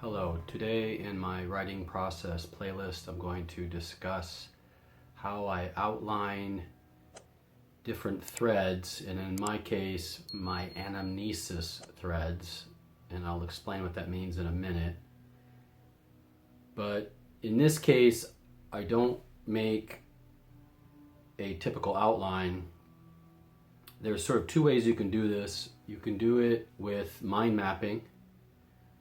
Hello, today in my writing process playlist I'm going to discuss how I outline different threads, and in my case my anamnesis threads, and I'll explain what that means in a minute. But in this case I don't make a typical outline. There's sort of two ways you can do this. You can do it with mind mapping,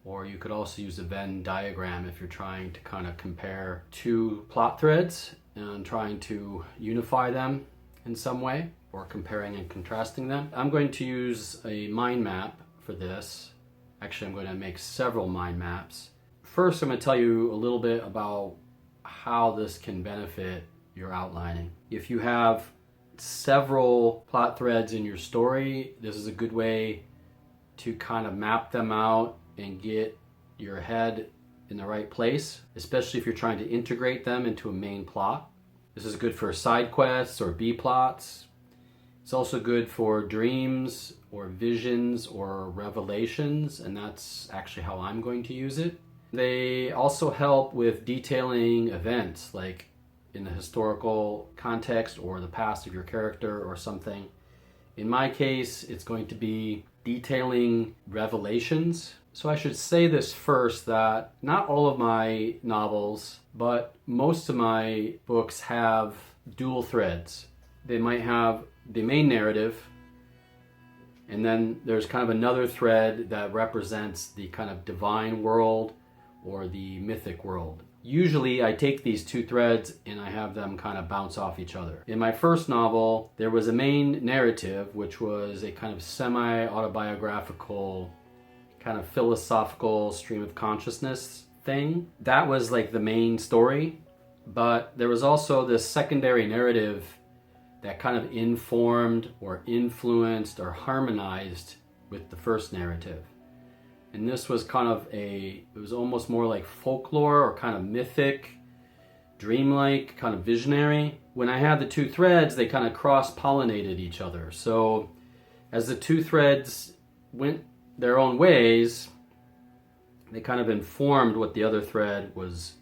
or you could also use a Venn diagram if you're trying to kind of compare two plot threads and trying to unify them in some way, or comparing and contrasting them. I'm going to use a mind map for this. Actually, I'm going to make several mind maps. First, I'm going to tell you a little bit about how this can benefit your outlining. If you have several plot threads in your story, this is a good way to kind of map them out and get your head in the right place, especially if you're trying to integrate them into a main plot. This is good for side quests or B plots. It's also good for dreams or visions or revelations, and that's actually how I'm going to use it. They also help with detailing events, like in the historical context or the past of your character or something. In my case, it's going to be detailing revelations. So I should say this first, that not all of my novels, but most of my books have dual threads. They might have the main narrative, and then there's kind of another thread that represents the kind of divine world or the mythic world. Usually I take these two threads and I have them kind of bounce off each other. In my first novel, there was a main narrative, which was a kind of semi-autobiographical, kind of philosophical stream of consciousness thing. That was like the main story, but there was also this secondary narrative that kind of informed or influenced or harmonized with the first narrative. And this was kind of it was almost more like folklore or kind of mythic, dreamlike, kind of visionary. When I had the two threads, they kind of cross-pollinated each other. So as the two threads went their own ways, they kind of informed what the other thread was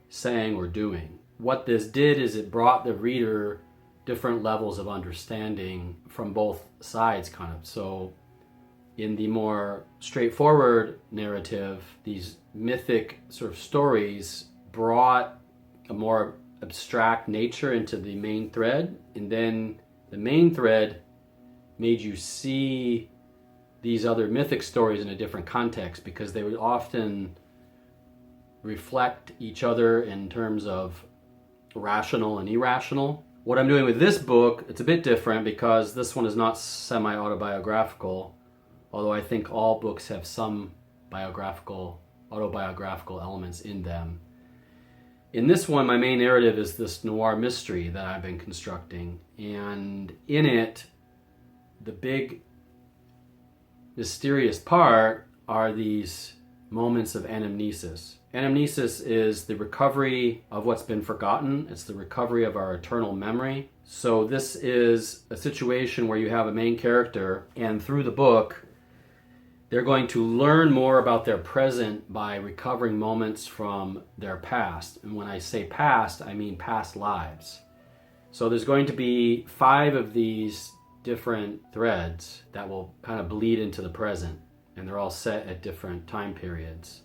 saying or doing. What this did is it brought the reader different levels of understanding from both sides, kind of. So in the more straightforward narrative, these mythic sort of stories brought a more abstract nature into the main thread, and then the main thread made you see these other mythic stories in a different context, because they would often reflect each other in terms of rational and irrational. What I'm doing with this book, it's a bit different because this one is not semi-autobiographical, although I think all books have some autobiographical elements in them. In this one, my main narrative is this noir mystery that I've been constructing, and in it, the big mysterious part are these moments of anamnesis. Anamnesis is the recovery of what's been forgotten. It's the recovery of our eternal memory. So this is a situation where you have a main character, and through the book, they're going to learn more about their present by recovering moments from their past. And when I say past, I mean past lives. So there's going to be 5 of these different threads that will kind of bleed into the present, and they're all set at different time periods.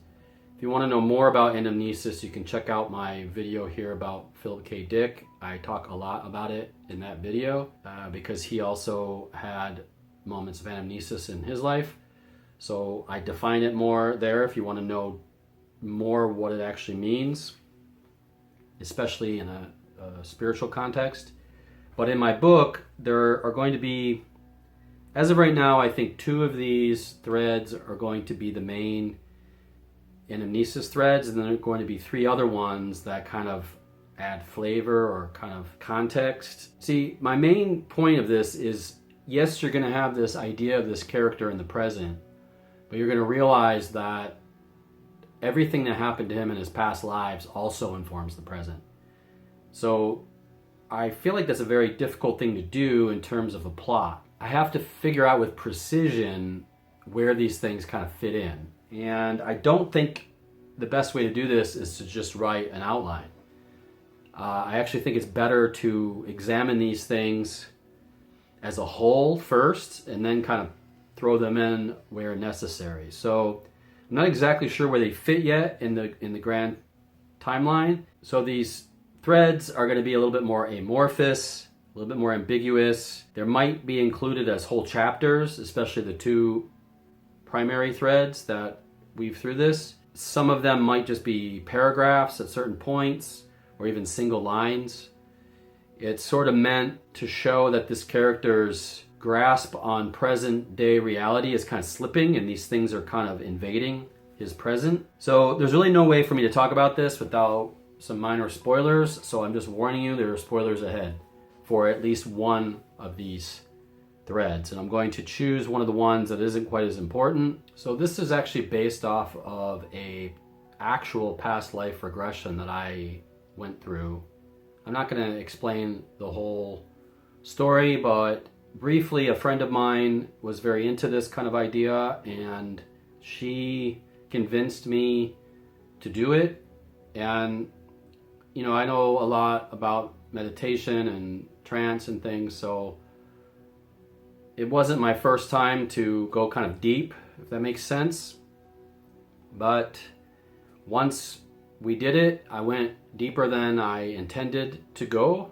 If you want to know more about anamnesis, you can check out my video here about Philip K. Dick. I talk a lot about it in that video because he also had moments of anamnesis in his life. So I define it more there if you want to know more what it actually means, especially in a spiritual context. But in my book, there are going to be, as of right now, I think 2 of these threads are going to be the main anamnesis threads, and then there are going to be 3 other ones that kind of add flavor or kind of context. See, my main point of this is, yes, you're going to have this idea of this character in the present, but you're going to realize that everything that happened to him in his past lives also informs the present. So I feel like that's a very difficult thing to do in terms of a plot. I have to figure out with precision where these things kind of fit in. And I don't think the best way to do this is to just write an outline. I actually think it's better to examine these things as a whole first and then kind of throw them in where necessary. So I'm not exactly sure where they fit yet in the grand timeline. So these threads are going to be a little bit more amorphous, a little bit more ambiguous. There might be included as whole chapters, especially the two primary threads that weave through this. Some of them might just be paragraphs at certain points or even single lines. It's sort of meant to show that this character's grasp on present day reality is kind of slipping and these things are kind of invading his present. So there's really no way for me to talk about this without some minor spoilers. So I'm just warning you, there are spoilers ahead for at least one of these threads. And I'm going to choose one of the ones that isn't quite as important. So this is actually based off of a actual past life regression that I went through. I'm not going to explain the whole story, but briefly, a friend of mine was very into this kind of idea and she convinced me to do it. And, you know, I know a lot about meditation and trance and things, so it wasn't my first time to go kind of deep, if that makes sense. But once we did it, I went deeper than I intended to go.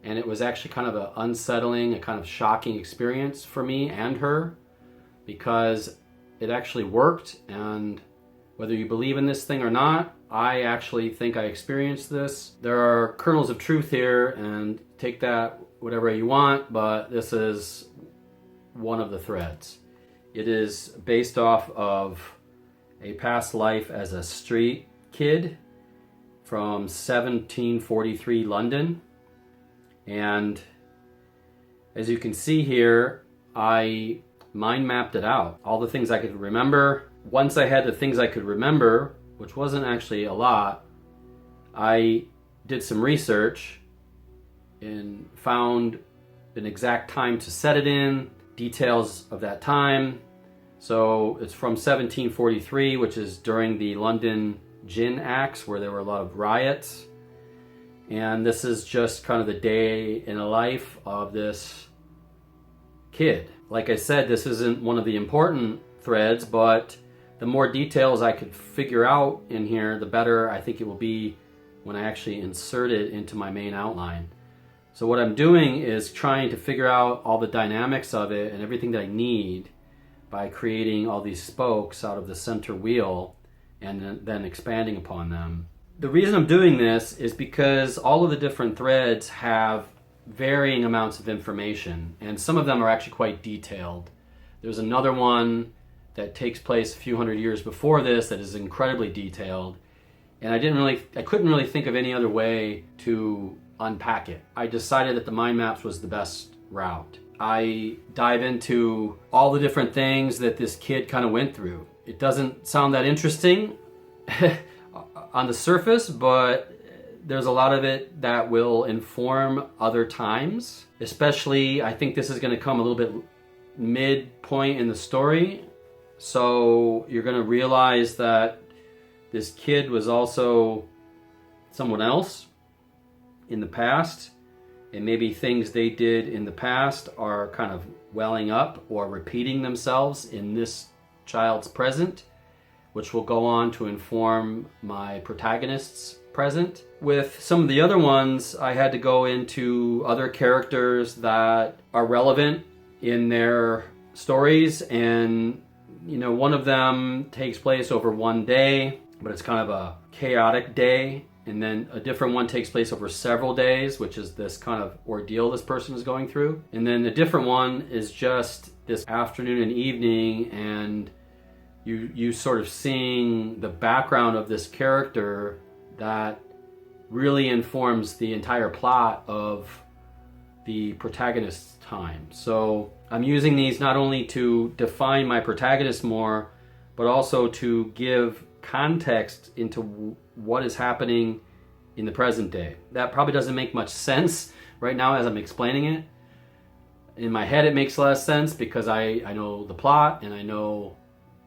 And it was actually kind of an unsettling, a kind of shocking experience for me and her, because it actually worked. And whether you believe in this thing or not, I actually think I experienced this. There are kernels of truth here, and take that whatever you want, but this is one of the threads. It is based off of a past life as a street kid from 1743 London. And as you can see here, I mind mapped it out. All the things I could remember. Once I had the things I could remember, which wasn't actually a lot, I did some research and found an exact time to set it in, details of that time. So it's from 1743, which is during the London Gin Acts, where there were a lot of riots. And this is just kind of the day in the life of this kid. Like I said, this isn't one of the important threads, but the more details I could figure out in here, the better I think it will be when I actually insert it into my main outline. So what I'm doing is trying to figure out all the dynamics of it and everything that I need by creating all these spokes out of the center wheel and then expanding upon them. The reason I'm doing this is because all of the different threads have varying amounts of information, and some of them are actually quite detailed. There's another one that takes place a few hundred years before this that is incredibly detailed, and I couldn't really think of any other way to unpack it. I decided that the mind maps was the best route. I dive into all the different things that this kid kind of went through. It doesn't sound that interesting on the surface, but there's a lot of it that will inform other times. Especially, I think this is going to come a little bit midpoint in the story. So you're going to realize that this kid was also someone else in the past. And maybe things they did in the past are kind of welling up or repeating themselves in this child's present, which will go on to inform my protagonist's present. With some of the other ones, I had to go into other characters that are relevant in their stories, and you know, one of them takes place over one day, but it's kind of a chaotic day, and then a different one takes place over several days, which is this kind of ordeal this person is going through. And then a different one is just this afternoon and evening, and you sort of seeing the background of this character that really informs the entire plot of the protagonist's time. So I'm using these not only to define my protagonist more, but also to give context into what is happening in the present day. That probably doesn't make much sense right now as I'm explaining it. In my head it makes less sense because I know the plot and I know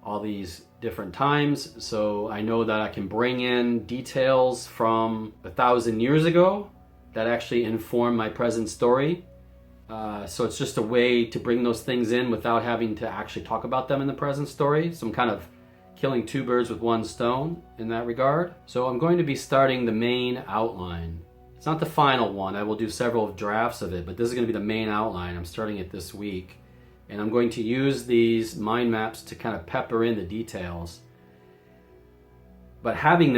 all these different times, so I know that I can bring in details from 1,000 years ago that actually inform my present story. So it's just a way to bring those things in without having to actually talk about them in the present story. So I'm kind of killing two birds with one stone in that regard. So I'm going to be starting the main outline. It's not the final one. I will do several drafts of it, but this is going to be the main outline. I'm starting it this week. And I'm going to use these mind maps to kind of pepper in the details. But having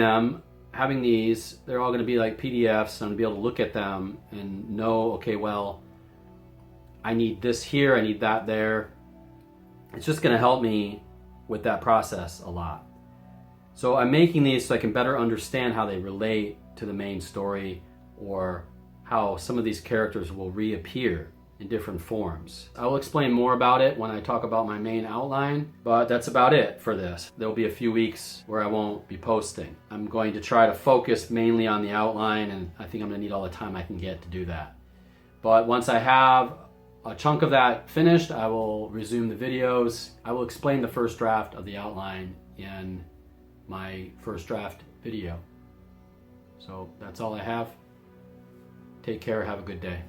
these, they're all going to be like PDFs. I'm going to be able to look at them and know, okay, well, I need this here, I need that there. It's just going to help me with that process a lot. So I'm making these so I can better understand how they relate to the main story, or how some of these characters will reappear in different forms. I will explain more about it when I talk about my main outline, but that's about it for this. There'll be a few weeks where I won't be posting. I'm going to try to focus mainly on the outline, and I think I'm going to need all the time I can get to do that. But once I have a chunk of that finished, I will resume the videos. I will explain the first draft of the outline in my first draft video. So that's all I have. Take care, have a good day.